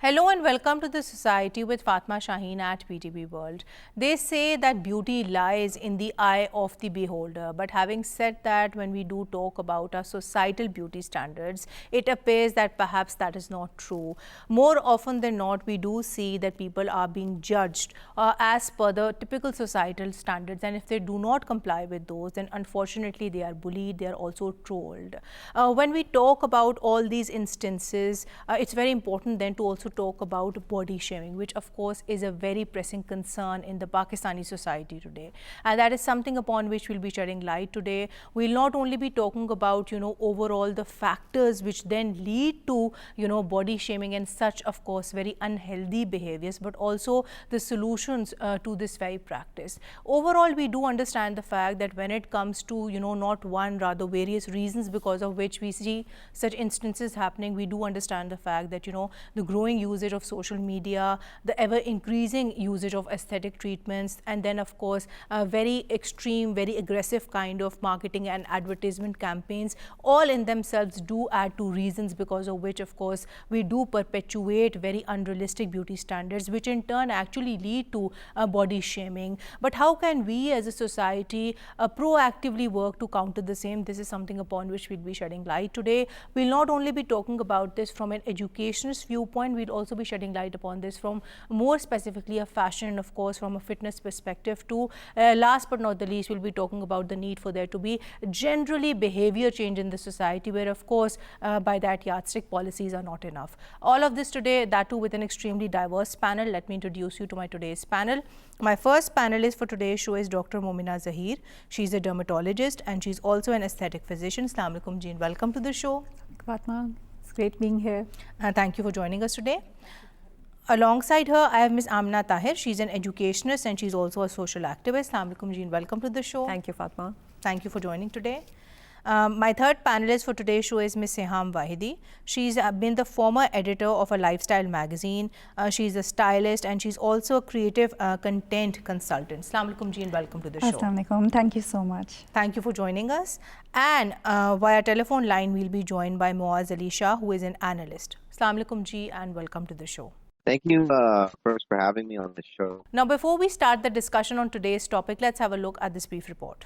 Hello and welcome to the Society with Fatma Shaheen at PTB World. They say that beauty lies in the eye of the beholder. But having said that, when we do talk about our societal beauty standards, it appears that perhaps that is not true. More often than not, we do see that people are being judged as per the typical societal standards. And if they do not comply with those, then unfortunately they are bullied, they are also trolled. When we talk about all these instances, it's very important then to also talk about body shaming, which of course is a very pressing concern in the Pakistani society today. And that is something upon which we'll be shedding light today. We'll not only be talking about, overall the factors which then lead to, body shaming and such, of course, very unhealthy behaviors, but also the solutions to this very practice. Overall, we do understand the fact that when it comes to, not one, rather various reasons because of which we see such instances happening, we do understand the fact that, the growing usage of social media, the ever increasing usage of aesthetic treatments, and then of course a very extreme, very aggressive kind of marketing and advertisement campaigns, all in themselves do add to reasons because of which of course we do perpetuate very unrealistic beauty standards, which in turn actually lead to body shaming. But how can we as a society proactively work to counter the same? This is something upon which we'll be shedding light today. We'll not only be talking about this from an educationist viewpoint, we'll also be shedding light upon this from more specifically a fashion and of course from a fitness perspective too. Last but not the least, we'll be talking about the need for there to be generally behavior change in the society, where of course by that yardstick policies are not enough. All of this today, that too with an extremely diverse panel. Let me introduce you to my today's panel. My first panelist for today's show is Dr. Momina Zahir. She's a dermatologist and she's also an aesthetic physician. Assalamu alaikum ji, welcome to the show. Fatma, it's great being here. Thank you for joining us today. Alongside her, I have Ms. Amna Tahir. She's an educationist and she's also a social activist. Assalamu alaikum ji, welcome to the show. Thank you, Fatma. Thank you for joining today. My third panelist for today's show is Ms. Seham Wahidi. She's been the former editor of a lifestyle magazine. She's a stylist and she's also a creative content consultant. Assalamu alaikum ji and welcome to the show. Assalamu alaikum. Thank you so much. Thank you for joining us. And via telephone line, we'll be joined by Muaz Ali Shah, who is an analyst. Assalamu alaikum ji and welcome to the show. Thank you first for having me on the show. Now, before we start the discussion on today's topic, let's have a look at this brief report.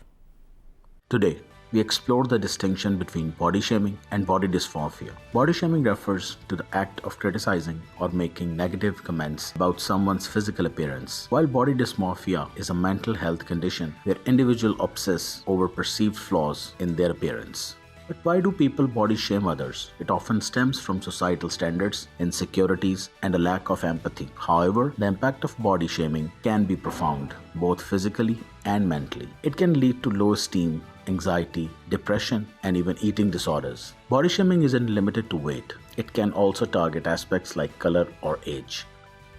Today, we explore the distinction between body shaming and body dysmorphia. Body shaming refers to the act of criticizing or making negative comments about someone's physical appearance, while body dysmorphia is a mental health condition where individuals obsess over perceived flaws in their appearance. But why do people body shame others? It often stems from societal standards, insecurities, and a lack of empathy. However, the impact of body shaming can be profound, both physically and mentally. It can lead to low esteem, anxiety, depression, and even eating disorders. Body shaming isn't limited to weight. It can also target aspects like color or age.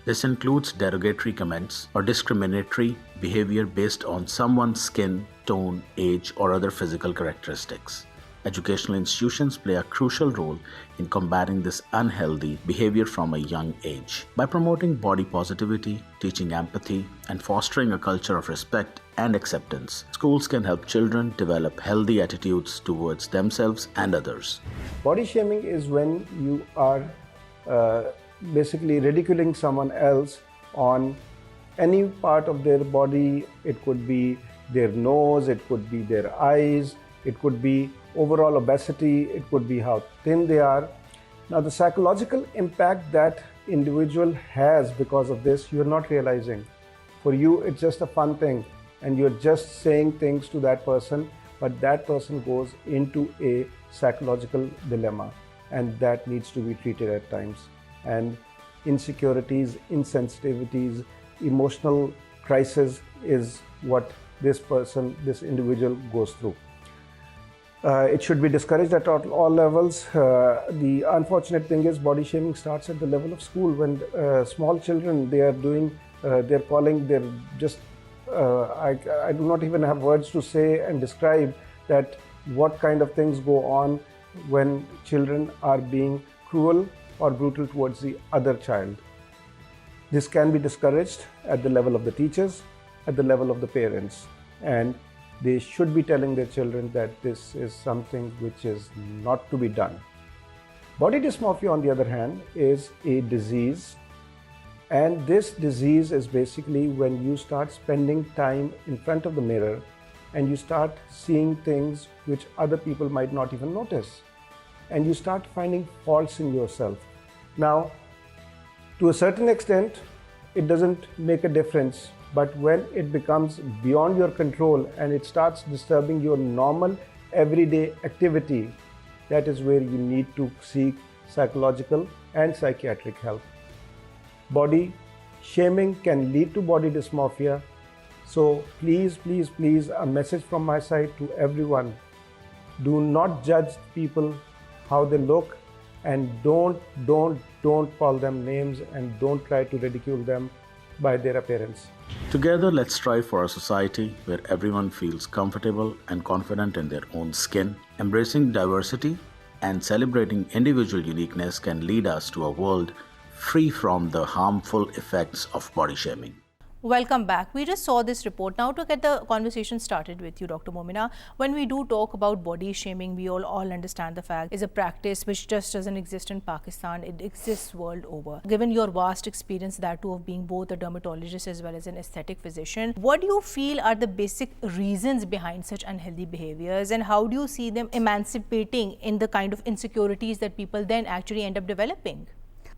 This includes derogatory comments or discriminatory behavior based on someone's skin, tone, age, or other physical characteristics. Educational institutions play a crucial role in combating this unhealthy behavior from a young age. By promoting body positivity, teaching empathy, and fostering a culture of respect and acceptance, schools can help children develop healthy attitudes towards themselves and others. Body shaming is when you are basically ridiculing someone else on any part of their body. It could be their nose, it could be their eyes, it could be overall obesity, it could be how thin they are. Now, the psychological impact that individual has because of this, you're not realizing. For you, it's just a fun thing and you're just saying things to that person, but that person goes into a psychological dilemma and that needs to be treated at times. And insecurities, insensitivities, emotional crisis is what this individual goes through. It should be discouraged at all levels. The unfortunate thing is body shaming starts at the level of school when small children, I do not even have words to say and describe that what kind of things go on when children are being cruel or brutal towards the other child. This can be discouraged at the level of the teachers, at the level of the parents, and they should be telling their children that this is something which is not to be done. Body dysmorphia, on the other hand, is a disease. And this disease is basically when you start spending time in front of the mirror and you start seeing things which other people might not even notice. And you start finding faults in yourself. Now, to a certain extent, it doesn't make a difference. But when it becomes beyond your control and it starts disturbing your normal everyday activity, that is where you need to seek psychological and psychiatric help. Body shaming can lead to body dysmorphia. So please, please, please, a message from my side to everyone. Do not judge people how they look, and don't call them names, and don't try to ridicule them by their appearance. Together, let's strive for a society where everyone feels comfortable and confident in their own skin. Embracing diversity and celebrating individual uniqueness can lead us to a world free from the harmful effects of body shaming. Welcome back. We just saw this report. Now to get the conversation started with you, Dr. Momina, when we do talk about body shaming, we all understand the fact is a practice which just doesn't exist in Pakistan. It exists world over. Given your vast experience, that too of being both a dermatologist as well as an aesthetic physician, what do you feel are the basic reasons behind such unhealthy behaviors, and how do you see them emancipating in the kind of insecurities that people then actually end up developing?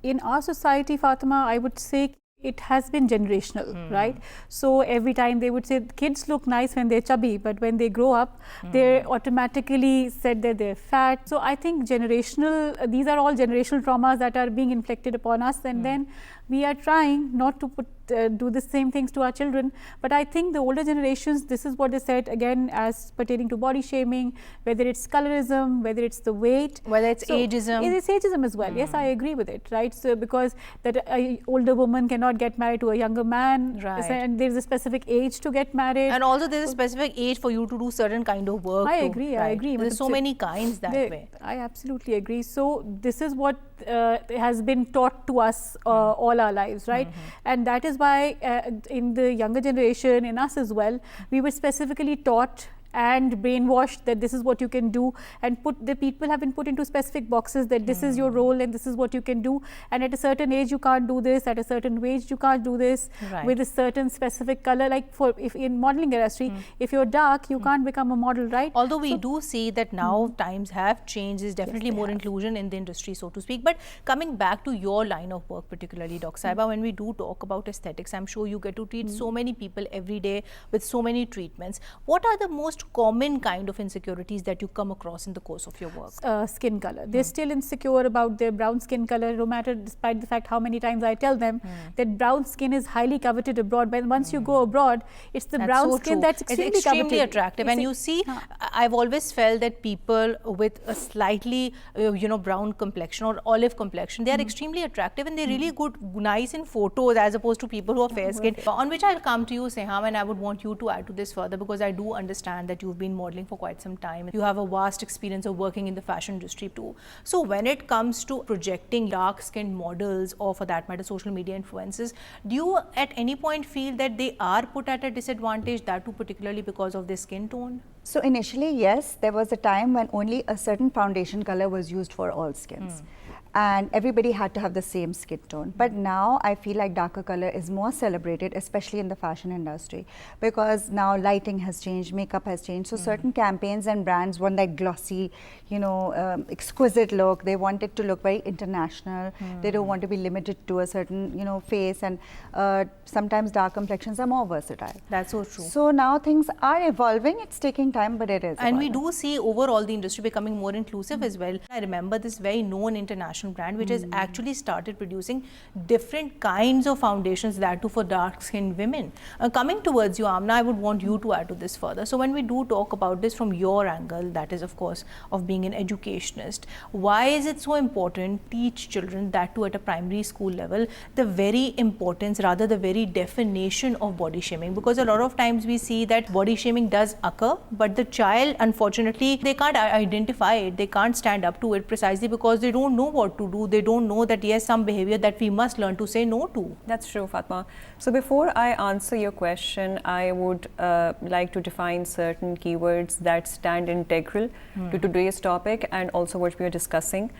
In our society, Fatima, I would say it has been generational, right? So every time they would say kids look nice when they're chubby, but when they grow up, they're automatically said that they're fat. So I think generational, these are all generational traumas that are being inflicted upon us, and then we are trying not to do the same things to our children. But I think the older generations, this is what they said, again, as pertaining to body shaming, whether it's colorism, whether it's the weight, whether it's ageism. It's ageism as well. Yes, I agree with it, right? So because that an older woman cannot get married to a younger man, right, and there's a specific age to get married, and also there's a specific age for you to do certain kind of work. I agree. There's so many kinds that way. I absolutely agree. So this is what has been taught to us all our lives, right? And that is why in the younger generation, in us as well, we were specifically taught and brainwashed that this is what you can do, and the people have been put into specific boxes that this is your role and this is what you can do, and at a certain age you can't do this, at a certain age you can't do this, with a certain specific color. Like if in modeling industry, if you're dark, you can't become a model, right? Although we do see that now times have changed, there's definitely more inclusion in the industry, so to speak. But coming back to your line of work, particularly Dr. Saiba, when we do talk about aesthetics, I'm sure you get to treat so many people every day with so many treatments. What are the most common kind of insecurities that you come across in the course of your work? Skin color. They're still insecure about their brown skin color, no matter, despite the fact how many times I tell them that brown skin is highly coveted abroad. But once you go abroad, it's the brown skin that's extremely coveted. Attractive. And you see, I've always felt that people with a slightly, brown complexion or olive complexion, they are extremely attractive, and they're really nice in photos as opposed to people who are fair skinned. On which I'll come to you, Seham, and I would want you to add to this further, because I do understand that you've been modeling for quite some time. You have a vast experience of working in the fashion industry too. So when it comes to projecting dark-skinned models, or for that matter social media influencers, do you at any point feel that they are put at a disadvantage, that too particularly because of their skin tone? So initially, yes, there was a time when only a certain foundation color was used for all skins. And everybody had to have the same skin tone. But now I feel like darker color is more celebrated, especially in the fashion industry, because now lighting has changed, makeup has changed. So certain campaigns and brands want that glossy, exquisite look. They want it to look very international. They don't want to be limited to a certain, face. And sometimes dark complexions are more versatile. That's so true. So now things are evolving. It's taking time, but it is. And we do see overall the industry becoming more inclusive as well. I remember this very known international brand which has actually started producing different kinds of foundations, that too for dark-skinned women. Coming towards you, Amna, I would want you to add to this further. So when we do talk about this from your angle, that is of course of being an educationist, why is it so important to teach children, that too at a primary school level, the very importance, rather the very definition of body shaming? Because a lot of times we see that body shaming does occur, but the child, unfortunately, they can't identify it, they can't stand up to it, precisely because they don't know what to do. They don't know that yes, some behavior that we must learn to say no to. That's true, Fatma. So before I answer your question, I would like to define certain keywords that stand integral to today's topic and also what we are discussing.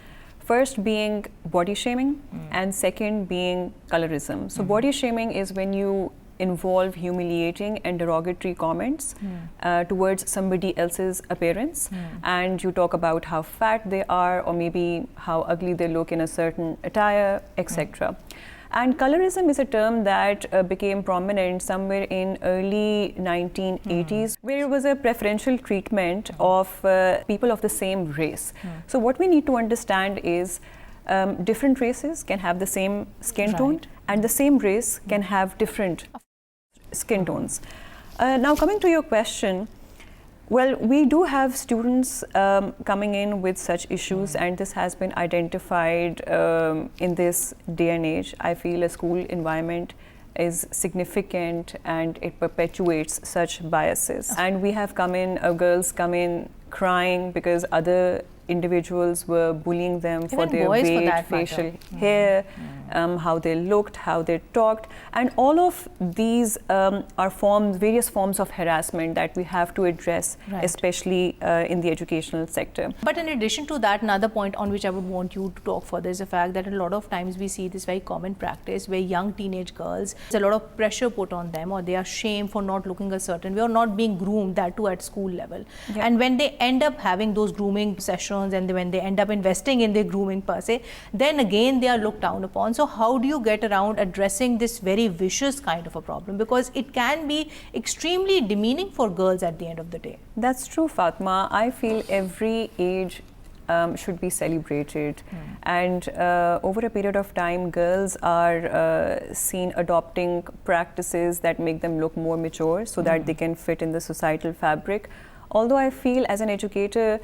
First being body shaming, and second being colorism. So body shaming is when you involve humiliating and derogatory comments towards somebody else's appearance, and you talk about how fat they are or maybe how ugly they look in a certain attire, etc. And colorism is a term that became prominent somewhere in early 1980s, where it was a preferential treatment of people of the same race. So what we need to understand is different races can have the same skin tone, and the same race can have different skin tones. Now coming to your question, well, we do have students coming in with such issues, and this has been identified in this day and age. I feel a school environment is significant and it perpetuates such biases. And we have girls come in crying because other individuals were bullying them for their weight, facial hair, how they looked, how they talked, and all of these are various forms of harassment that we have to address, especially in the educational sector. But in addition to that, another point on which I would want you to talk further is the fact that a lot of times we see this very common practice where young teenage girls, there's a lot of pressure put on them, or they are shamed for not looking a certain way or not being groomed, that too at school level. And when they end up having those grooming sessions, and when they end up investing in their grooming per se, then again they are looked down upon. So how do you get around addressing this very vicious kind of a problem, because it can be extremely demeaning for girls at the end of the day? That's true, Fatma. I feel every age should be celebrated, and over a period of time girls are seen adopting practices that make them look more mature so that they can fit in the societal fabric. Although I feel as an educator,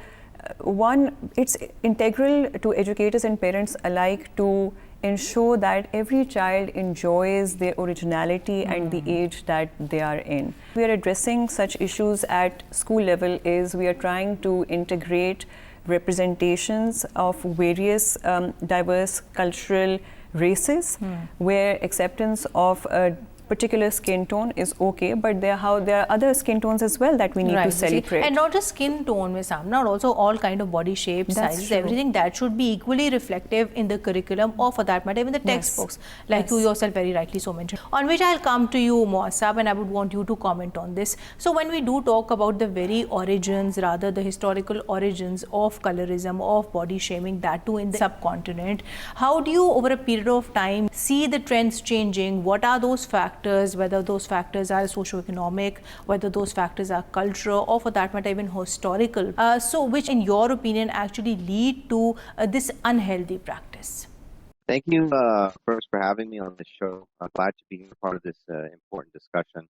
it's integral to educators and parents alike to ensure that every child enjoys their originality and the age that they are in. We are addressing such issues at school level is we are trying to integrate representations of various diverse cultural races where acceptance of a particular skin tone is okay, but there are other skin tones as well that we need to celebrate. And not just skin tone, Ms. Amna, also all kind of body shapes, sizes, everything that should be equally reflective in the curriculum, or for that matter even the textbooks, like you yourself very rightly so mentioned. On which I'll come to you, Muassab, and I would want you to comment on this. So when we do talk about the very origins, rather the historical origins of colorism, of body shaming, that too in the subcontinent, how do you over a period of time see the trends changing? What are those factors, whether those factors are socio-economic, whether those factors are cultural, or for that matter even historical, so which in your opinion actually lead to this unhealthy practice? Thank you first for having me on the show. I'm glad to be part of this important discussion.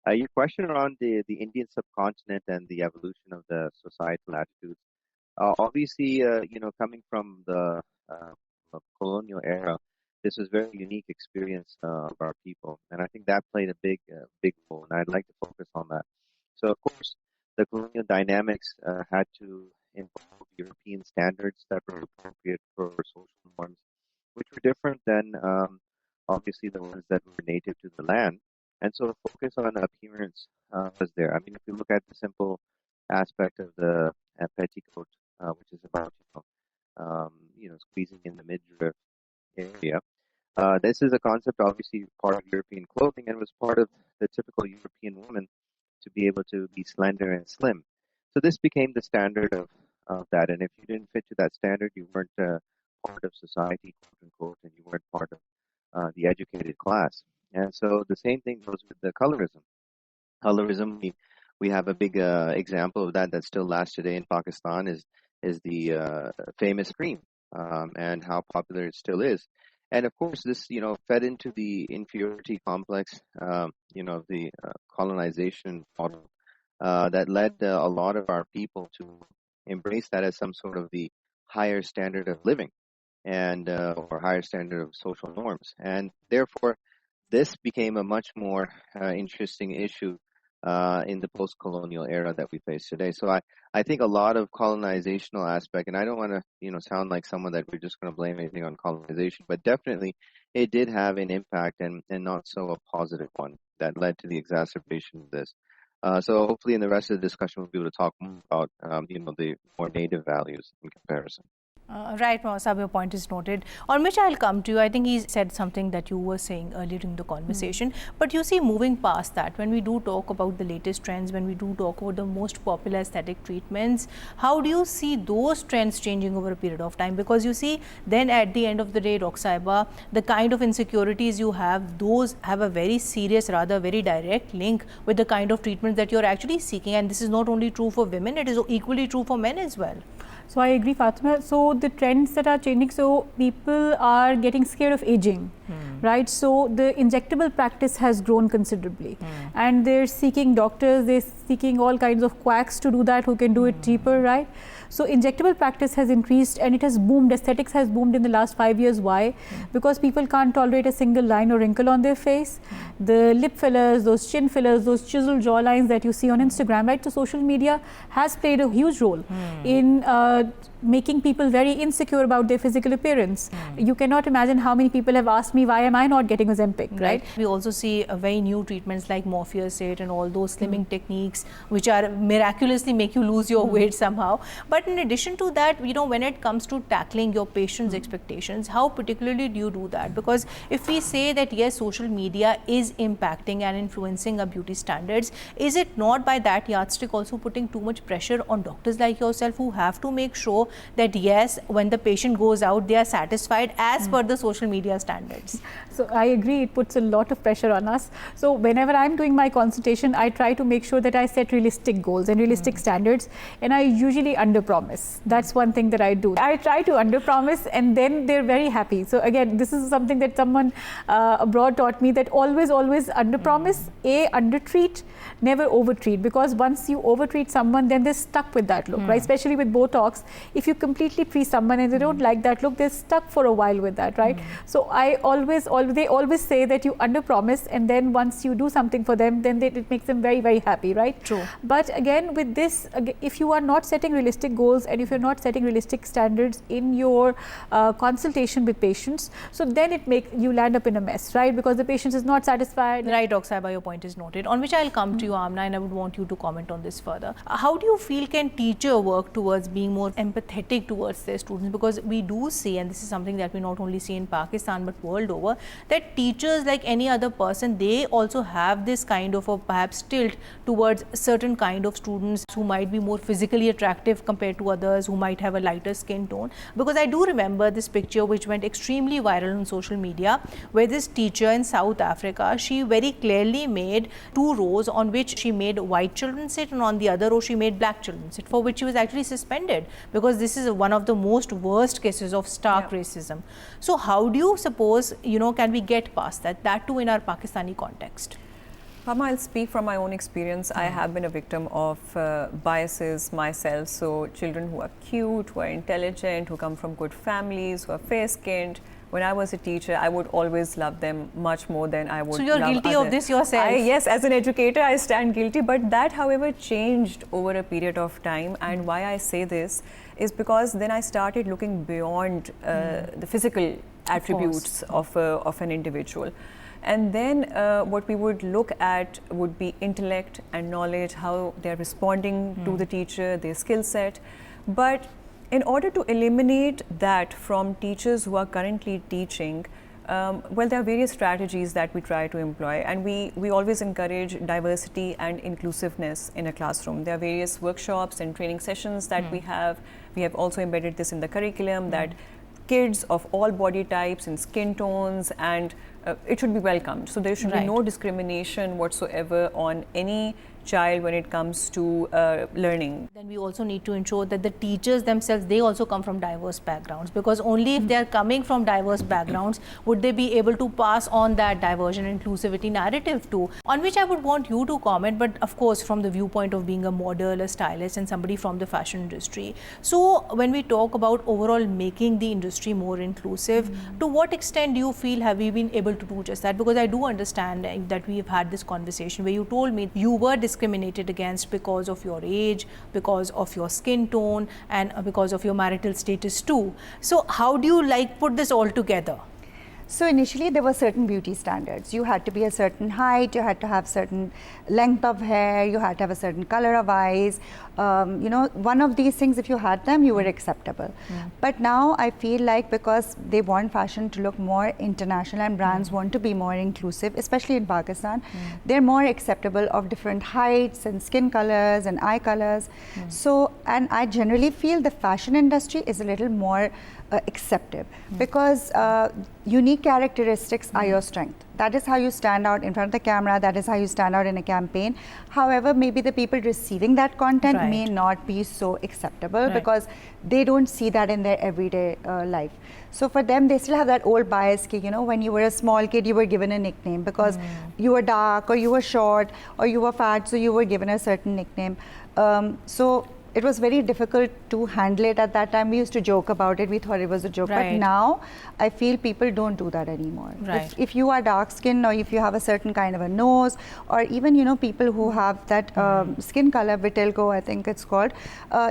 Your question around the Indian subcontinent and the evolution of the societal attitudes, obviously, coming from the colonial era, this was a very unique experience of our people, and I think that played a big role, and I'd like to focus on that. So, of course, the colonial dynamics had to involve European standards that were appropriate for social norms, which were different than obviously the ones that were native to the land. And so the focus on appearance was there. I mean, if you look at the simple aspect of the petticoat, which is about squeezing in the midriff area. This is a concept obviously part of European clothing and was part of the typical European woman to be able to be slender and slim. So this became the standard of that. And if you didn't fit to that standard, you weren't part of society, quote unquote, and you weren't part of the educated class. And so the same thing goes with the colorism. Colorism, we have a big example of that still lasts today in Pakistan is the famous cream and how popular it still is. And of course, this, fed into the inferiority complex, the colonization model that led a lot of our people to embrace that as some sort of the higher standard of living and or higher standard of social norms. And therefore, this became a much more interesting issue in the post-colonial era that we face today. So I think a lot of colonizational aspect, and I don't want to, sound like someone that we're just going to blame anything on colonization, but definitely it did have an impact and not so a positive one that led to the exacerbation of this. So hopefully in the rest of the discussion, we'll be able to talk more about, the more native values in comparison. Right, Mausab, your point is noted. On which I'll come to you. I think he said something that you were saying earlier in the conversation. But you see, moving past that, when we do talk about the latest trends, when we do talk about the most popular aesthetic treatments, how do you see those trends changing over a period of time? Because you see, then at the end of the day, Roxaiba, the kind of insecurities you have, those have a very serious, rather very direct link with the kind of treatment that you're actually seeking. And this is not only true for women, it is equally true for men as well. So I agree, Fatima. So the trends that are changing, so people are getting scared of aging, right? So the injectable practice has grown considerably, and they're seeking doctors, they're seeking all kinds of quacks to do that, who can do it cheaper, right? So injectable practice has increased and it has boomed. Aesthetics has boomed in the last 5 years. Why? Because people can't tolerate a single line or wrinkle on their face. The lip fillers, those chin fillers, those chiseled jawlines that you see on Instagram, right? So social media has played a huge role in making people very insecure about their physical appearance. You cannot imagine how many people have asked me, why am I not getting Ozempic, right? We also see very new treatments like Morpheus and all those slimming techniques which are miraculously make you lose your weight somehow. But in addition to that, you know, when it comes to tackling your patient's expectations, how particularly do you do that? Because if we say that yes, social media is impacting and influencing our beauty standards, is it not by that yardstick also putting too much pressure on doctors like yourself, who have to make sure that yes, when the patient goes out, they are satisfied as per the social media standards? So I agree, it puts a lot of pressure on us. So whenever I'm doing my consultation, I try to make sure that I set realistic goals and realistic standards, and I usually underpromise. That's one thing that I do. I try to underpromise and then they're very happy. So again, this is something that someone abroad taught me, that always underpromise, undertreat, never overtreat, because once you overtreat someone, then they're stuck with that look, right? Especially with Botox, if you completely freeze someone and they don't like that look, they're stuck for a while with that, right? So they always say that you underpromise, and then once you do something for them, then it makes them very, very happy, right? True. But again, with this, if you are not setting realistic goals and if you're not setting realistic standards in your consultation with patients, so then you land up in a mess, right? Because the patient is not satisfied. Right, Roxaiba, your point is noted. On which I'll come to you, Amna, and I would want you to comment on this further. How do you feel can teacher work towards being more empathetic towards their students? Because we do see, and this is something that we not only see in Pakistan but world over, that teachers, like any other person, they also have this kind of a perhaps tilt towards certain kind of students who might be more physically attractive compared to others, who might have a lighter skin tone. Because I do remember this picture which went extremely viral on social media, where this teacher in South Africa, she very clearly made 2 rows on which she made white children sit, and on the other row she made black children sit, for which she was actually suspended, because this is one of the most worst cases of stark racism. So how do you suppose, you know, can we get past that too in our Pakistani context? Pama, I'll speak from my own experience. I have been a victim of biases myself. So children who are cute, who are intelligent, who come from good families, who are fair-skinned. When I was a teacher, I would always love them much more than I would love others. So you're guilty of this yourself? Yes, as an educator, I stand guilty. But that, however, changed over a period of time. And why I say this is because then I started looking beyond the physical attributes of an individual. And then what we would look at would be intellect and knowledge, how they're responding to the teacher, their skill set. But in order to eliminate that from teachers who are currently teaching, well, there are various strategies that we try to employ, and we always encourage diversity and inclusiveness in a classroom. There are various workshops and training sessions that we have. We have also embedded this in the curriculum, that kids of all body types and skin tones, and it should be welcomed. So there should be no discrimination whatsoever on any child when it comes to learning. Then we also need to ensure that the teachers themselves, they also come from diverse backgrounds, because only if they are coming from diverse backgrounds would they be able to pass on that diversion inclusivity narrative too, on which I would want you to comment, but of course from the viewpoint of being a model, a stylist, and somebody from the fashion industry. So when we talk about overall making the industry more inclusive, to what extent do you feel have we been able to do just that? Because I do understand that we've had this conversation where you told me you were discriminated against because of your age, because of your skin tone, and because of your marital status too. So how do you put this all together? So initially there were certain beauty standards. You had to be a certain height, you had to have certain length of hair, you had to have a certain color of eyes. You know, one of these things, if you had them, you were acceptable. But now I feel like because they want fashion to look more international and brands want to be more inclusive, especially in Pakistan, they're more acceptable of different heights and skin colors and eye colors. So, and I generally feel the fashion industry is a little more acceptive because unique characteristics are your strength. That is how you stand out in front of the camera, that is how you stand out in a campaign. However, maybe the people receiving that content may not be so acceptable because they don't see that in their everyday life. So for them, they still have that old bias, you know, when you were a small kid, you were given a nickname because you were dark or you were short or you were fat, so you were given a certain nickname. So it was very difficult to handle it at that time. We used to joke about it. We thought it was a joke. But now, I feel people don't do that anymore. If you are dark skinned or if you have a certain kind of a nose, or even, you know, people who have that skin color, vitiligo, I think it's called,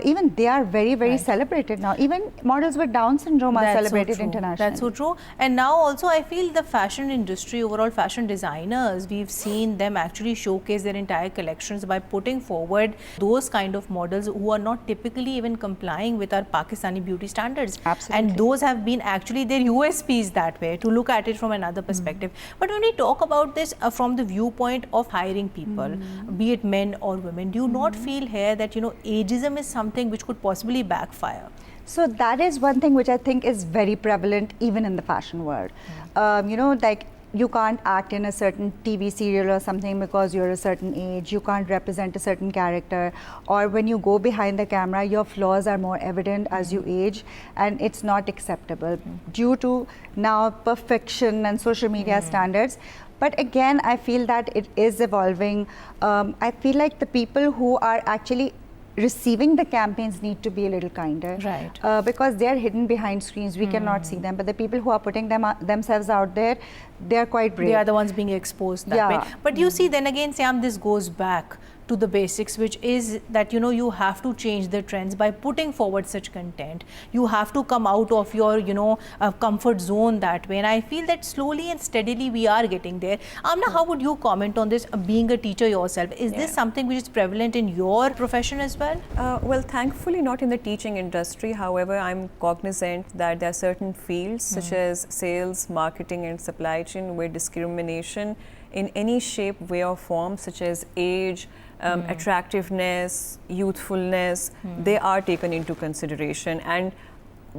even they are very, very celebrated now. Even models with Down syndrome are celebrated internationally. That's so true. And now also I feel the fashion industry, overall fashion designers, we've seen them actually showcase their entire collections by putting forward those kind of models who are not typically even complying with our Pakistani beauty standards. And those have been actually their USPs that way, to look at it from another perspective. But when we talk about this from the viewpoint of hiring people, be it men or women, do you not feel here that, you know, ageism is something which could possibly backfire? So that is one thing which I think is very prevalent even in the fashion world. You know, like, you can't act in a certain TV serial or something because you're a certain age, you can't represent a certain character, or when you go behind the camera, your flaws are more evident as you age, and it's not acceptable due to now perfection and social media standards. But again, I feel that it is evolving. I feel like the people who are actually receiving the campaigns need to be a little kinder, because they are hidden behind screens. We cannot see them, but the people who are putting themselves out there, they are quite brave. They are the ones being exposed that way. But you see, then again, Syam, this goes back to the basics, which is that, you know, you have to change the trends by putting forward such content. You have to come out of your, you know, comfort zone that way. And I feel that slowly and steadily we are getting there. Amna, how would you comment on this, being a teacher yourself? Is this something which is prevalent in your profession as well? Well, thankfully not in the teaching industry. However, I'm cognizant that there are certain fields such as sales, marketing and supply chain where discrimination in any shape, way or form, such as age, attractiveness, youthfulness, they are taken into consideration. And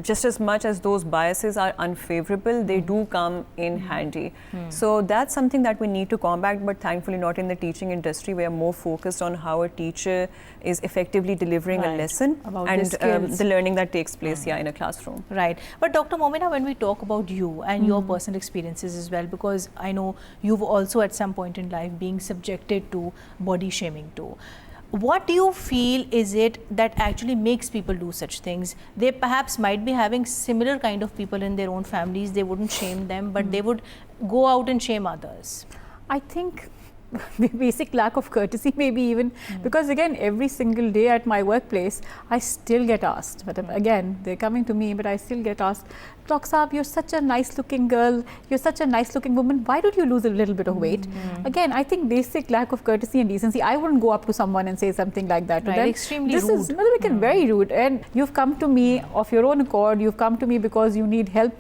just as much as those biases are unfavorable, they do come in handy. So that's something that we need to combat, but thankfully not in the teaching industry. We are more focused on how a teacher is effectively delivering a lesson and the learning that takes place in a classroom. Right. But Dr. Momina, when we talk about you and your personal experiences as well, because I know you've also at some point in life being subjected to body shaming too. What do you feel is it that actually makes people do such things? They perhaps might be having similar kind of people in their own families. They wouldn't shame them, but they would go out and shame others. I think basic lack of courtesy, maybe even, because again, every single day at my workplace, I still get asked, but again, they're coming to me, but I still get asked, Doc Saab, you're such a nice looking girl, you're such a nice looking woman, why don't you lose a little bit of weight? Again, I think basic lack of courtesy and decency. I wouldn't go up to someone and say something like that to them. Extremely rude. This is very rude, and you've come to me of your own accord, you've come to me because you need help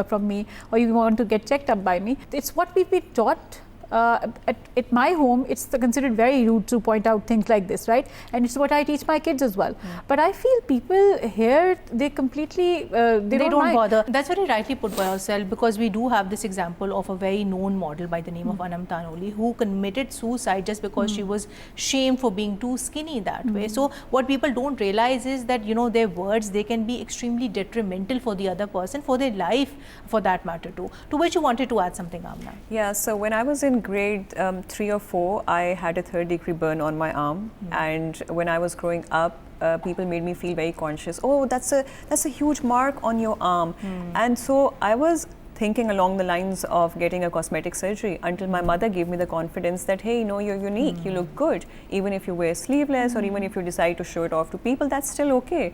from me, or you want to get checked up by me. It's what we've been taught. At my home, it's considered very rude to point out things like this, right? And it's what I teach my kids as well. But I feel people here, they completely, they don't bother. That's very rightly put by yourself, because we do have this example of a very known model by the name of Anam Tanoli, who committed suicide just because she was shamed for being too skinny that way. So what people don't realize is that, you know, their words, they can be extremely detrimental for the other person, for their life, for that matter too. To which you wanted to add something, Amna. Yeah, so when I was in grade 3 or 4, I had a 3rd-degree burn on my arm, and when I was growing up, people made me feel very conscious. Oh, that's a huge mark on your arm, and so I was thinking along the lines of getting a cosmetic surgery until my mother gave me the confidence that, hey, no, you're unique, you look good. Even if you wear sleeveless or even if you decide to show it off to people, that's still okay.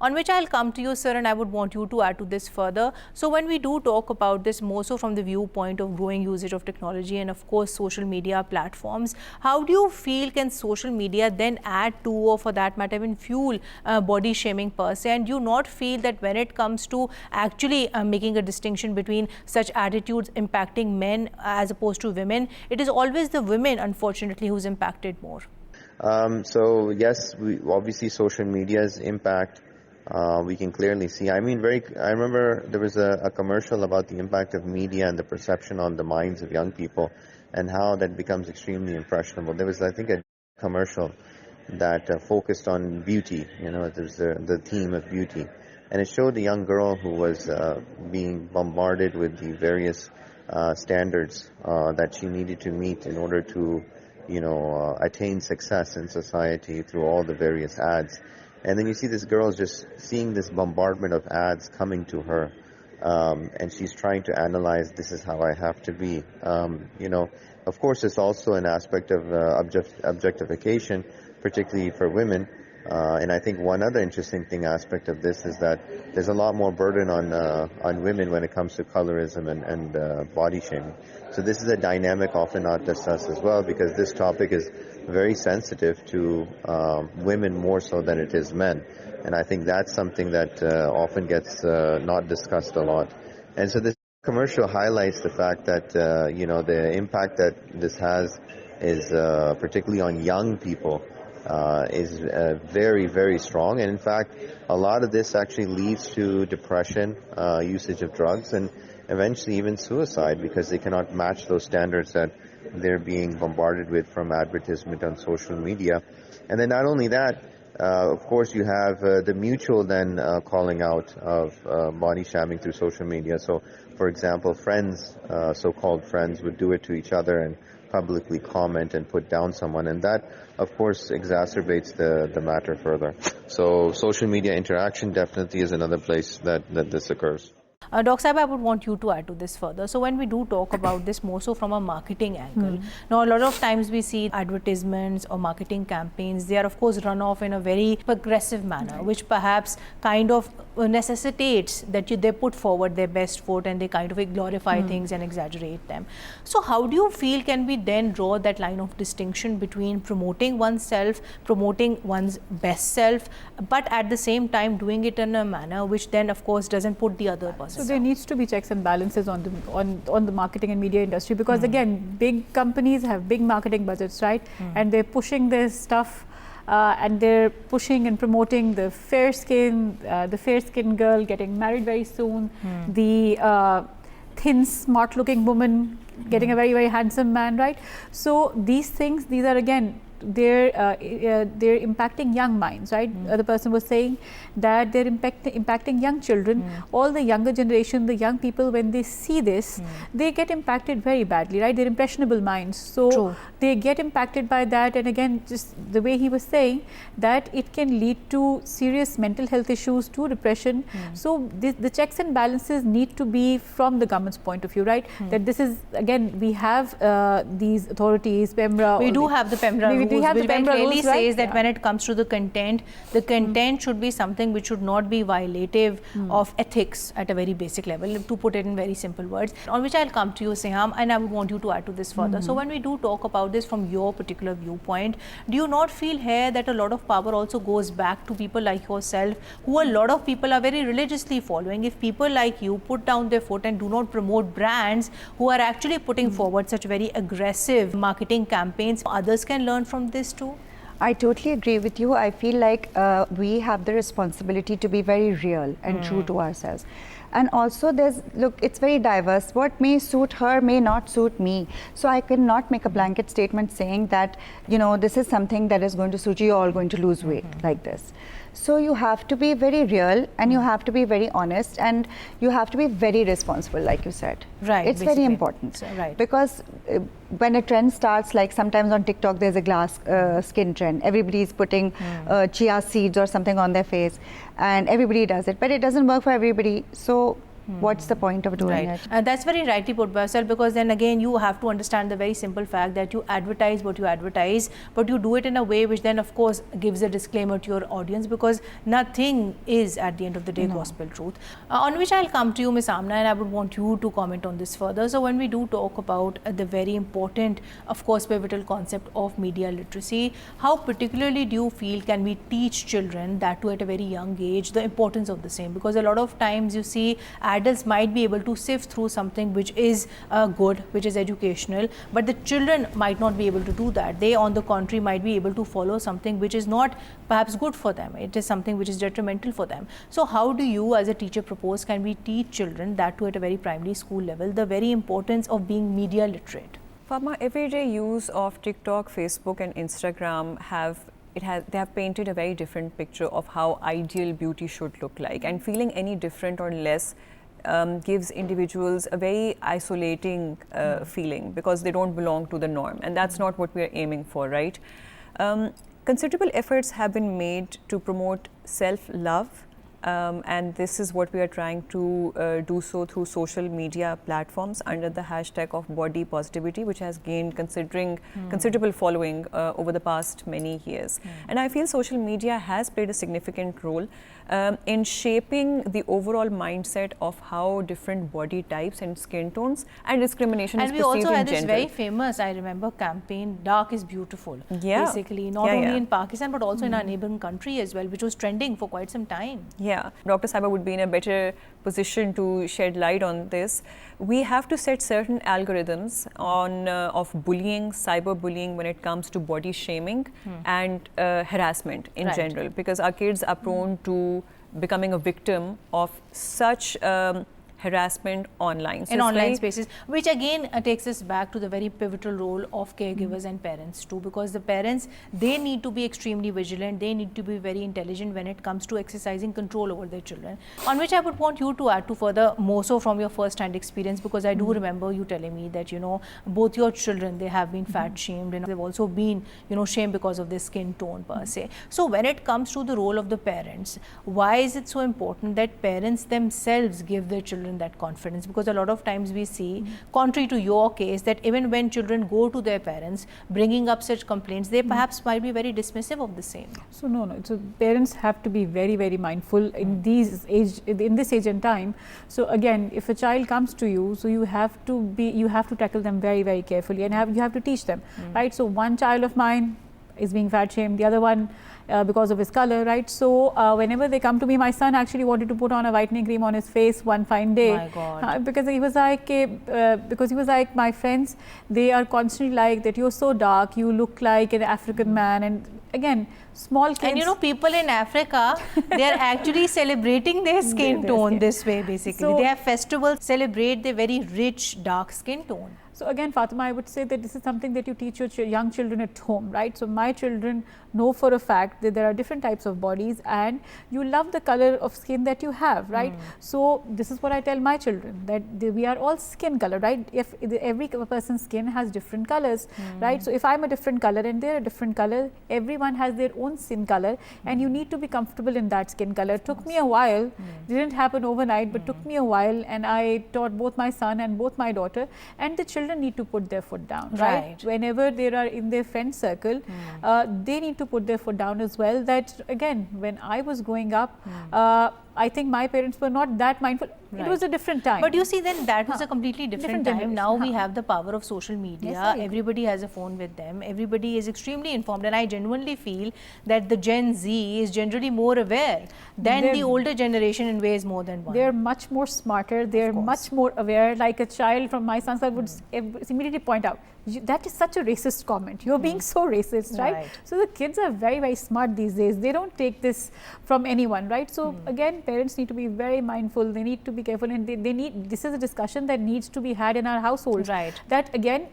On which I'll come to you, sir, and I would want you to add to this further. So when we do talk about this more so from the viewpoint of growing usage of technology and of course social media platforms, how do you feel can social media then add to, or for that matter even fuel body shaming per se? And do you not feel that when it comes to actually making a distinction between such attitudes impacting men as opposed to women, it is always the women, unfortunately, who's impacted more? So yes, obviously social media's impact we can clearly see. I mean, I remember there was a commercial about the impact of media and the perception on the minds of young people and how that becomes extremely impressionable. There was, I think, a commercial that focused on beauty. You know, there's the theme of beauty. And it showed a young girl who was being bombarded with the various standards that she needed to meet in order to, attain success in society through all the various ads. And then you see this girl just seeing this bombardment of ads coming to her, and she's trying to analyze, this is how I have to be. Of course, it's also an aspect of objectification, particularly for women. And I think one other interesting aspect of this is that there's a lot more burden on women when it comes to colorism and body shaming. So this is a dynamic often not discussed as well, because this topic is very sensitive to women more so than it is men. And I think that's something that often gets not discussed a lot. And so this commercial highlights the fact that, the impact that this has is particularly on young people. Is very, very strong. And in fact, a lot of this actually leads to depression, usage of drugs, and eventually even suicide, because they cannot match those standards that they're being bombarded with from advertisement on social media. And then not only that, of course, you have the mutual then calling out of body shaming through social media. So, for example, friends, so-called friends, would do it to each other and publicly comment and put down someone, and that of course exacerbates the matter further. So social media interaction definitely is another place that this occurs. Dr. Saib, I would want you to add to this further. So when we do talk about this more so from a marketing angle, now a lot of times we see advertisements or marketing campaigns, they are of course run off in a very progressive manner, which perhaps kind of necessitates that they put forward their best foot and they kind of glorify things and exaggerate them. So how do you feel can we then draw that line of distinction between promoting oneself, promoting one's best self, but at the same time doing it in a manner which then of course doesn't put the other person? So there needs to be checks and balances on the marketing and media industry, because again, big companies have big marketing budgets, right? And they're pushing this stuff and they're pushing and promoting the fair skin girl getting married very soon, the thin, smart looking woman getting a very, very handsome man, right? So these are again, they're impacting young minds, right? The person was saying that they're impacting young children. All the younger generation, the young people, when they see this, they get impacted very badly, right? They're impressionable minds. So they get impacted by that. And again, just the way he was saying, that it can lead to serious mental health issues, to depression. So the checks and balances need to be from the government's point of view, right? That this is, again, we have these authorities, PEMRA. We do have the PEMRA rules, which very clearly says that when it comes to the content should be something which should not be violative of ethics at a very basic level, to put it in very simple words. On which I'll come to you, Siham, and I would want you to add to this further. So when we do talk about this from your particular viewpoint, do you not feel here that a lot of power also goes back to people like yourself, who a lot of people are very religiously following? If people like you put down their foot and do not promote brands who are actually putting forward such very aggressive marketing campaigns, others can learn from this too? I totally agree with you. I feel like we have the responsibility to be very real and true to ourselves. And also it's very diverse. What may suit her may not suit me. So I cannot make a blanket statement saying that, this is something that is going to suit you, you're all going to lose weight like this. So you have to be very real, and you have to be very honest, and you have to be very responsible, like you said. Right. It's very important. So, right. Because when a trend starts, like sometimes on TikTok, there's a glass skin trend. Everybody's putting chia seeds or something on their face, and everybody does it, but it doesn't work for everybody. So What's the point of doing it? And that's very rightly put by yourself, because then again you have to understand the very simple fact that you advertise what you advertise, but you do it in a way which then of course gives a disclaimer to your audience, because nothing is at the end of the day gospel truth. On which I'll come to you, Ms. Amna, and I would want you to comment on this further. So when we do talk about the very important, of course, pivotal concept of media literacy, how particularly do you feel can we teach children, that too at a very young age, the importance of the same? Because a lot of times you see adults might be able to sift through something which is good, which is educational, but the children might not be able to do that. They, on the contrary, might be able to follow something which is not perhaps good for them. It is something which is detrimental for them. So how do you as a teacher propose can we teach children, that too at a very primary school level, the very importance of being media literate? Fatma, everyday use of TikTok, Facebook and Instagram they have painted a very different picture of how ideal beauty should look like, and feeling any different or less gives individuals a very isolating feeling, because they don't belong to the norm, and that's not what we are aiming for, right? Considerable efforts have been made to promote self-love, and this is what we are trying to do so through social media platforms under the hashtag of body positivity, which has gained considerable following over the past many years. And I feel social media has played a significant role in shaping the overall mindset of how different body types and skin tones and discrimination is perceived in general. And we also had this very famous, I remember, campaign, Dark is Beautiful, basically, not only in Pakistan but also in our neighboring country as well, which was trending for quite some time. Yeah, Dr. Saiba would be in a better position to shed light on this. We have to set certain algorithms on of bullying, cyberbullying when it comes to body shaming and harassment in general, because our kids are prone to becoming a victim of such harassment online. So in online spaces, which again takes us back to the very pivotal role of caregivers and parents too, because the parents, they need to be extremely vigilant, they need to be very intelligent when it comes to exercising control over their children. On which I would want you to add to further, more so from your first-hand experience, because I do remember you telling me that, you know, both your children, they have been fat shamed, and they've also been, you know, shamed because of their skin tone per se. So when it comes to the role of the parents, why is it so important that parents themselves give their children that confidence? Because a lot of times we see, contrary to your case, that even when children go to their parents bringing up such complaints, they perhaps might be very dismissive of the same. So no, so parents have to be very, very mindful in this age and time. So again, if a child comes to you, so you have to tackle them very, very carefully, and you have to teach them, right? So one child of mine is being fat shamed, the other one because of his color, right? So whenever they come to me, my son actually wanted to put on a whitening cream on his face one fine day. My God. Because he was like, my friends, they are constantly like that, you're so dark, you look like an African man. And again, small kids. And you know, people in Africa, they are actually celebrating their skin tone this way, basically. So they have festivals, celebrate their very rich, dark skin tone. So again, Fatima, I would say that this is something that you teach your young children at home, right? So my children know for a fact that there are different types of bodies, and you love the color of skin that you have, right? So this is what I tell my children, that we are all skin color, right? If every person's skin has different colors, right? So if I'm a different color and they're a different color, everyone has their own skin color, and you need to be comfortable in that skin color. It took me a while, didn't happen overnight, but took me a while, and I taught both my son and both my daughter, and the children need to put their foot down, right? Whenever they are in their friend circle, they need to put their foot down as well. That again, when I was growing up, I think my parents were not that mindful. It was a different time. But you see, then that was a completely different time. Now we have the power of social media. Yes, everybody has a phone with them. Everybody is extremely informed. And I genuinely feel that the Gen Z is generally more aware than the older generation in ways more than one. They're much more smarter. They're much more aware. Like a child from my son's side would immediately point out, that is such a racist comment. You're being so racist, right? So the kids are very, very smart these days. They don't take this from anyone, right? So again, parents need to be very mindful. They need to be careful, and they need, this is a discussion that needs to be had in our households. Right. That again,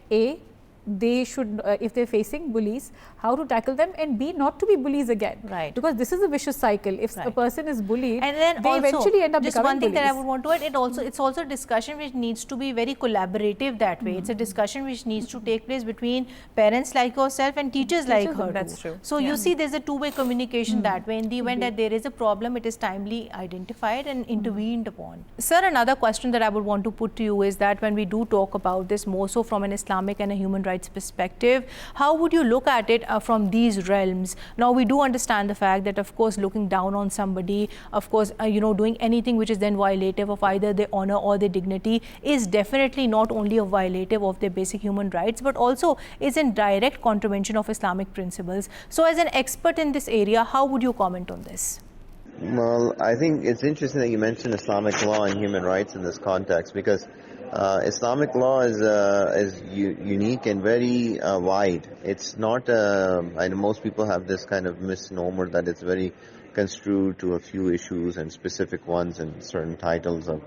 they should, if they're facing bullies, how to tackle them, and B, not to be bullies again. Right. Because this is a vicious cycle. If a person is bullied, and then they also, eventually end up just becoming one thing bullies. that I would want to add, it's also a discussion which needs to be very collaborative that way. It's a discussion which needs to take place between parents like yourself and teachers like her. That's true. So you see, there's a two-way communication that way. In the event that there is a problem, it is timely identified and intervened upon. Sir, another question that I would want to put to you is that when we do talk about this more so from an Islamic and a human rights perspective, how would you look at it from these realms? Now, we do understand the fact that, of course, looking down on somebody, of course, doing anything which is then violative of either their honor or their dignity is definitely not only a violative of their basic human rights, but also is in direct contravention of Islamic principles. So as an expert in this area, how would you comment on this? Well, I think it's interesting that you mentioned Islamic law and human rights in this context, because Islamic law is unique and very wide. It's not, I know most people have this kind of misnomer that it's very construed to a few issues and specific ones and certain titles of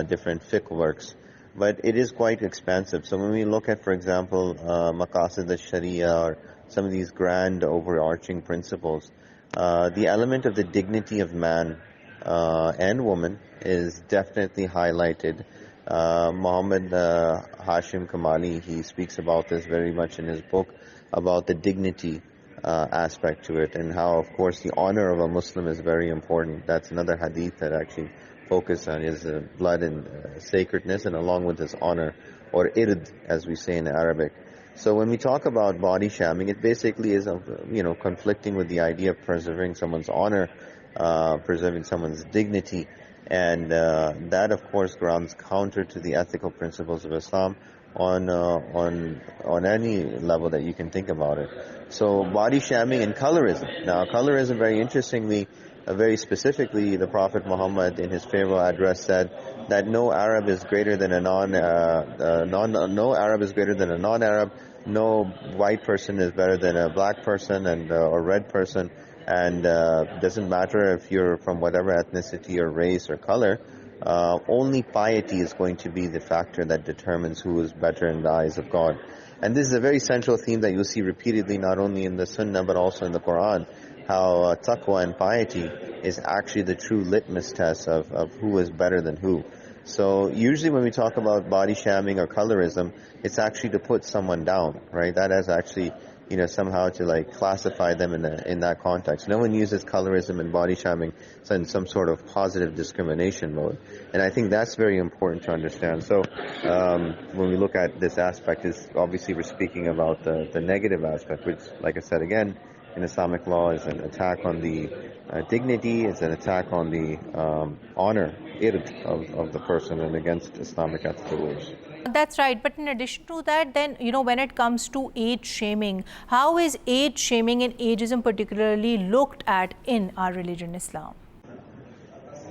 different fiqh works. But it is quite expansive. So when we look at, for example, Maqasid al-Sharia or some of these grand overarching principles, the element of the dignity of man and woman is definitely highlighted. Muhammad Hashim Kamali, he speaks about this very much in his book, about the dignity aspect to it, and how, of course, the honor of a Muslim is very important. That's another hadith that actually focuses on his blood and sacredness, and along with his honor, or ird, as we say in Arabic. So when we talk about body shaming, it basically is, conflicting with the idea of preserving someone's honor, preserving someone's dignity, and that, of course, grounds counter to the ethical principles of Islam on any level that you can think about it. So body shaming and colorism. Now, colorism, very interestingly, very specifically, the Prophet Muhammad in his farewell address said that no Arab is greater than a non-Arab, no white person is better than a black person and or red person, and doesn't matter if you're from whatever ethnicity or race or color. Only piety is going to be the factor that determines who is better in the eyes of God. And this is a very central theme that you'll see repeatedly, not only in the Sunnah but also in the Quran, how taqwa and piety is actually the true litmus test of who is better than who. So usually when we talk about body shaming or colorism, it's actually to put someone down, right? That is actually, somehow to classify them in that context. No one uses colorism and body shaming in some sort of positive discrimination mode. And I think that's very important to understand. So when we look at this aspect, is obviously we're speaking about the negative aspect, which, like I said again, in Islamic law is an attack on the dignity, it's an attack on the honor, ird of the person, and against Islamic ethical rules. That's right. But in addition to that, then, when it comes to age shaming, how is age shaming and ageism particularly looked at in our religion, Islam?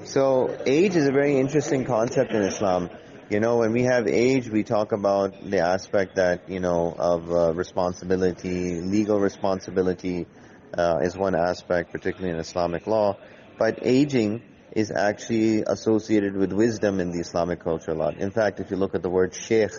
So age is a very interesting concept in Islam. When we have age, we talk about the aspect that, of responsibility, legal responsibility is one aspect, particularly in Islamic law. But aging is actually associated with wisdom in the Islamic culture a lot. In fact, if you look at the word sheikh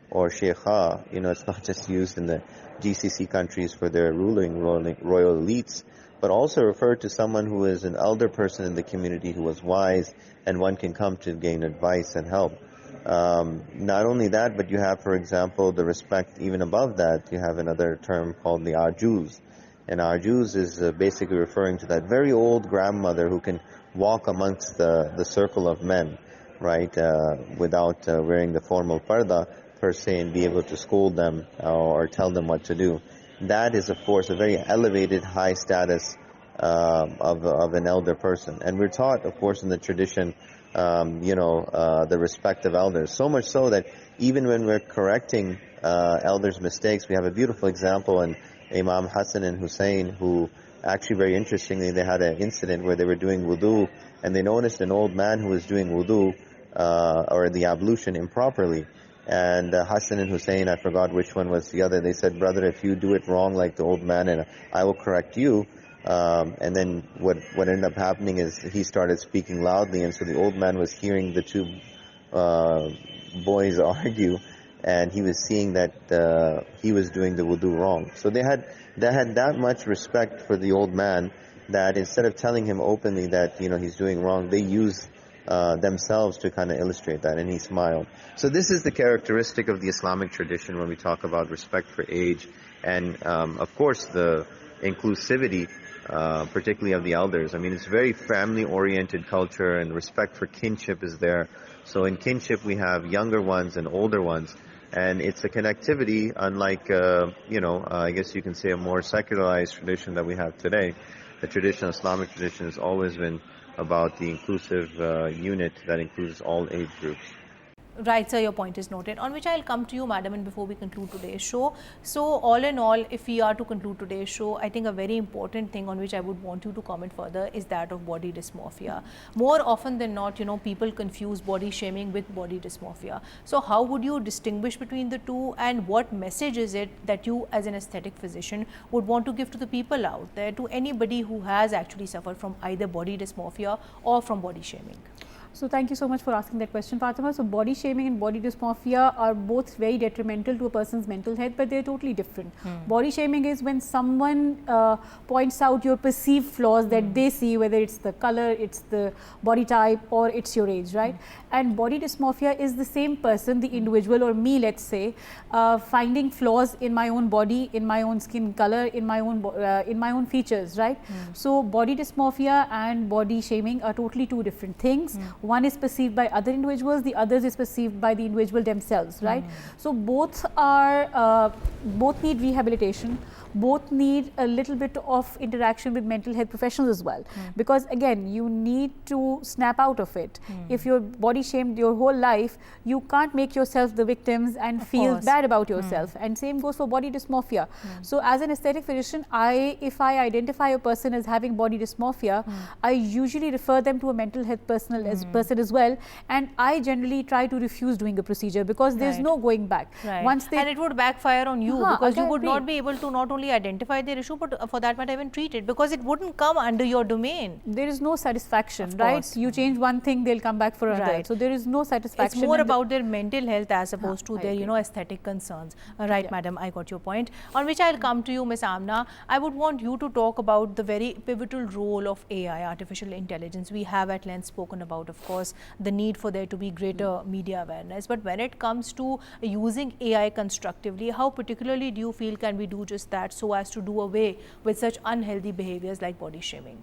or sheikha, it's not just used in the GCC countries for their royal elites, but also referred to someone who is an elder person in the community who was wise and one can come to gain advice and help. Not only that, but you have, for example, the respect even above that. You have another term called the ajuz. And ajuz is basically referring to that very old grandmother who can walk amongst the circle of men, right, without wearing the formal parda per se, and be able to scold them or tell them what to do. That is, of course, a very elevated, high status of an elder person. And we're taught, of course, in the tradition, the respect of elders. So much so that even when we're correcting elders' mistakes, we have a beautiful example in Imam Hassan and Hussein, who actually, very interestingly, they had an incident where they were doing wudu, and they noticed an old man who was doing wudu, or the ablution, improperly. And Hassan and Hussein, I forgot which one was the other, they said, brother, if you do it wrong like the old man, and I will correct you. And then what ended up happening is he started speaking loudly, and so the old man was hearing the two boys argue, and he was seeing that he was doing the wudu wrong. So they had that much respect for the old man that instead of telling him openly that he's doing wrong, they used themselves to kind of illustrate that, and he smiled. So this is the characteristic of the Islamic tradition when we talk about respect for age, and of course the inclusivity, particularly of the elders. I mean, it's very family-oriented culture, and respect for kinship is there. So in kinship we have younger ones and older ones, and it's a connectivity unlike, I guess you can say a more secularized tradition that we have today. The traditional Islamic tradition has always been about the inclusive unit that includes all age groups. Right, sir, your point is noted. On which I'll come to you, madam, and before we conclude today's show. So, all in all, if we are to conclude today's show, I think a very important thing on which I would want you to comment further is that of body dysmorphia. More often than not, people confuse body shaming with body dysmorphia. So, how would you distinguish between the two, and what message is it that you, as an aesthetic physician, would want to give to the people out there, to anybody who has actually suffered from either body dysmorphia or from body shaming? So thank you so much for asking that question, Fatima. So body shaming and body dysmorphia are both very detrimental to a person's mental health, but they're totally different. Body shaming is when someone points out your perceived flaws that they see, whether it's the color, it's the body type, or it's your age, right? And body dysmorphia is the same person, the individual, or me, let's say, finding flaws in my own body, in my own skin color, in my own features, right? So body dysmorphia and body shaming are totally two different things. One is perceived by other individuals, the other is perceived by the individual themselves, right? So both need rehabilitation, both need a little bit of interaction with mental health professionals as well, because again, you need to snap out of it. If you're body shamed your whole life, you can't make yourself the victims and feel bad about yourself, and same goes for body dysmorphia. So as an aesthetic physician, if I identify a person as having body dysmorphia, I usually refer them to a mental health person as well, and I generally try to refuse doing a procedure, because there's no going back. And it would backfire on you, because you would not be able to not only identify their issue, but for that matter even treat it, because it wouldn't come under your domain. There is no satisfaction, right? You change one thing, they'll come back for another. So there is no satisfaction. It's more about their mental health as opposed to their aesthetic concerns. Right, madam, I got your point. On which I'll come to you, Ms. Amna. I would want you to talk about the very pivotal role of AI, artificial intelligence. We have at length spoken about, of course, the need for there to be greater media awareness. But when it comes to using AI constructively, how particularly do you feel can we do just that, so as to do away with such unhealthy behaviors like body shaming?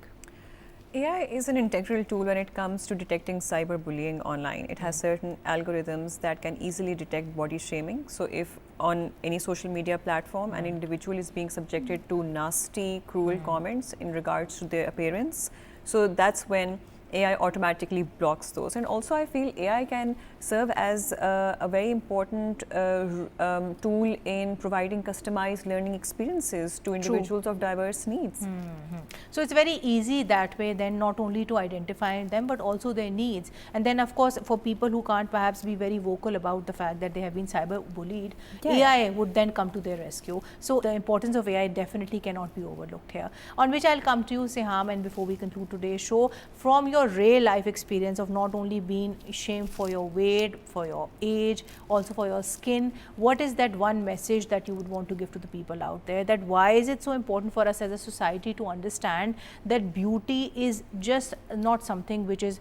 AI is an integral tool when it comes to detecting cyberbullying online. It has certain algorithms that can easily detect body shaming. So if on any social media platform an individual is being subjected to nasty, cruel comments in regards to their appearance, so that's when AI automatically blocks those. And also I feel AI can serve as a very important tool in providing customized learning experiences to individuals of diverse needs. So it's very easy that way then, not only to identify them but also their needs. And then of course for people who can't perhaps be very vocal about the fact that they have been cyber bullied, AI would then come to their rescue. So the importance of AI definitely cannot be overlooked here. On which I'll come to you, Siham, and before we conclude today's show, from your real life experience of not only being shamed for your weight, for your age, also for your skin, what is that one message that you would want to give to the people out there, that why is it so important for us as a society to understand that beauty is just not something which is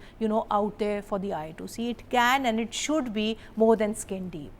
out there for the eye to see? It can and it should be more than skin deep.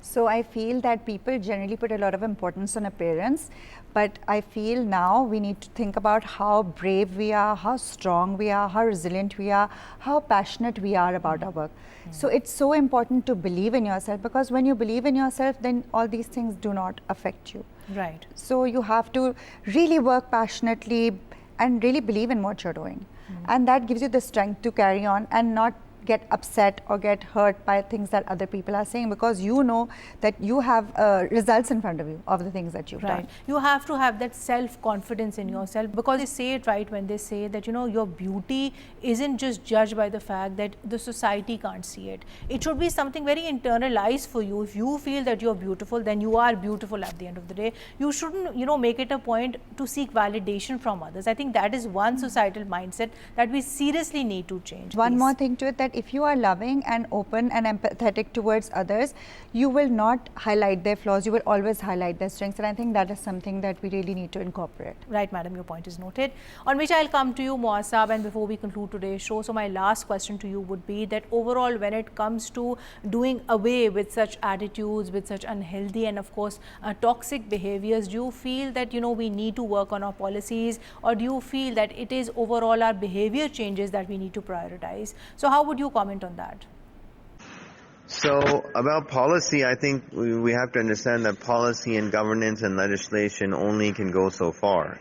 So I feel that people generally put a lot of importance on appearance, but I feel now we need to think about how brave we are, how strong we are, how resilient we are, how passionate we are about our work. So it's so important to believe in yourself, because when you believe in yourself, then all these things do not affect you. Right. So you have to really work passionately and really believe in what you're doing. And that gives you the strength to carry on and not get upset or get hurt by things that other people are saying, because you know that you have results in front of you of the things that you've done. You have to have that self-confidence in yourself, because they say it right when they say that your beauty isn't just judged by the fact that the society can't see it. It should be something very internalized for you. If you feel that you're beautiful, then you are beautiful at the end of the day. You shouldn't make it a point to seek validation from others. I think that is one societal mindset that we seriously need to change. One more thing to it, that that if you are loving and open and empathetic towards others, you will not highlight their flaws, you will always highlight their strengths, and I think that is something that we really need to incorporate. Right, madam, your point is noted. On which I'll come to you, Muasab, and before we conclude today's show, so my last question to you would be that overall, when it comes to doing away with such attitudes, with such unhealthy and of course toxic behaviors, do you feel that we need to work on our policies, or do you feel that it is overall our behavior changes that we need to prioritize? So how would you comment on that? So about policy, I think we have to understand that policy and governance and legislation only can go so far.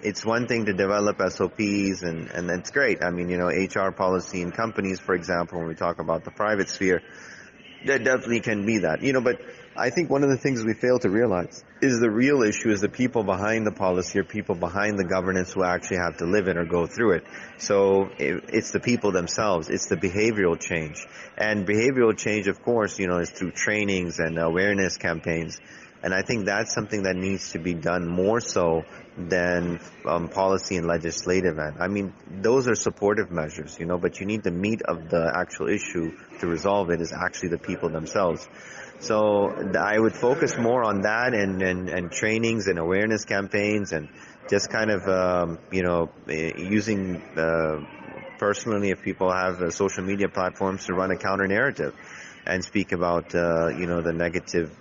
It's one thing to develop SOPs, and that's great. I mean, HR policy in companies, for example, when we talk about the private sphere, there definitely can be that. But I think one of the things we fail to realize is the real issue is the people behind the policy or people behind the governance who actually have to live it or go through it. So it's the people themselves. It's the behavioral change. And behavioral change, of course, is through trainings and awareness campaigns. And I think that's something that needs to be done more so than policy and legislative end. I mean, those are supportive measures, but you need the meat of the actual issue to resolve it is actually the people themselves. So I would focus more on that and trainings and awareness campaigns, and just kind of, using personally, if people have social media platforms, to run a counter narrative and speak about, the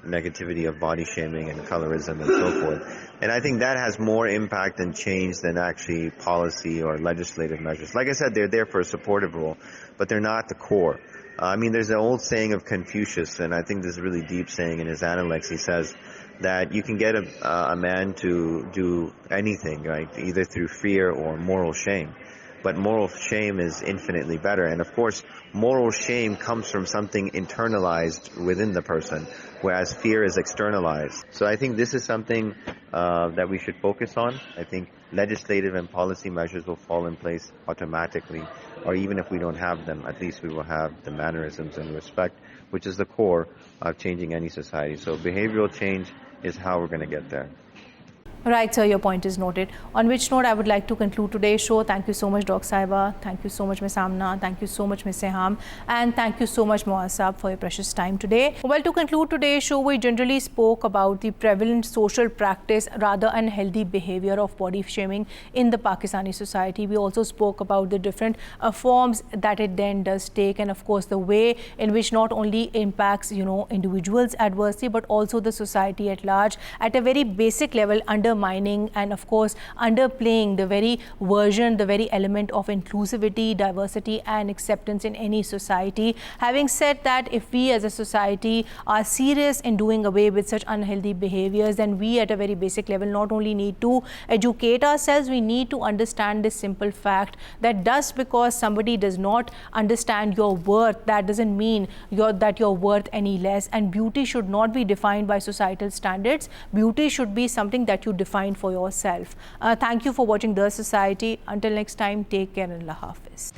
negativity of body shaming and colorism and so forth. And I think that has more impact and change than actually policy or legislative measures. Like I said, they're there for a supportive role, but they're not the core. I mean, there's an old saying of Confucius, and I think this is a really deep saying in his Analects. He says that you can get a man to do anything, right, either through fear or moral shame. But moral shame is infinitely better. And of course, moral shame comes from something internalized within the person, whereas fear is externalized. So I think this is something that we should focus on. I think legislative and policy measures will fall in place automatically, or even if we don't have them, at least we will have the mannerisms and respect, which is the core of changing any society. So behavioral change is how we're going to get there. Right, sir, your point is noted. On which note, I would like to conclude today's show. Thank you so much, Dr. Saiba. Thank you so much, Ms. Amna. Thank you so much, Ms. Seham. And thank you so much, Muasab, for your precious time today. Well, to conclude today's show, we generally spoke about the prevalent social practice, rather unhealthy behavior of body shaming in the Pakistani society. We also spoke about the different forms that it then does take, and of course, the way in which not only impacts, individuals adversely, but also the society at large at a very basic level, undermining and of course underplaying the very version, the very element of inclusivity, diversity and acceptance in any society. Having said that, if we as a society are serious in doing away with such unhealthy behaviors, then we at a very basic level not only need to educate ourselves, we need to understand this simple fact that just because somebody does not understand your worth, that doesn't mean that you're worth any less. And beauty should not be defined by societal standards. Beauty should be something that you define for yourself. Thank you for watching The Society. Until next time, take care and Allah Hafiz.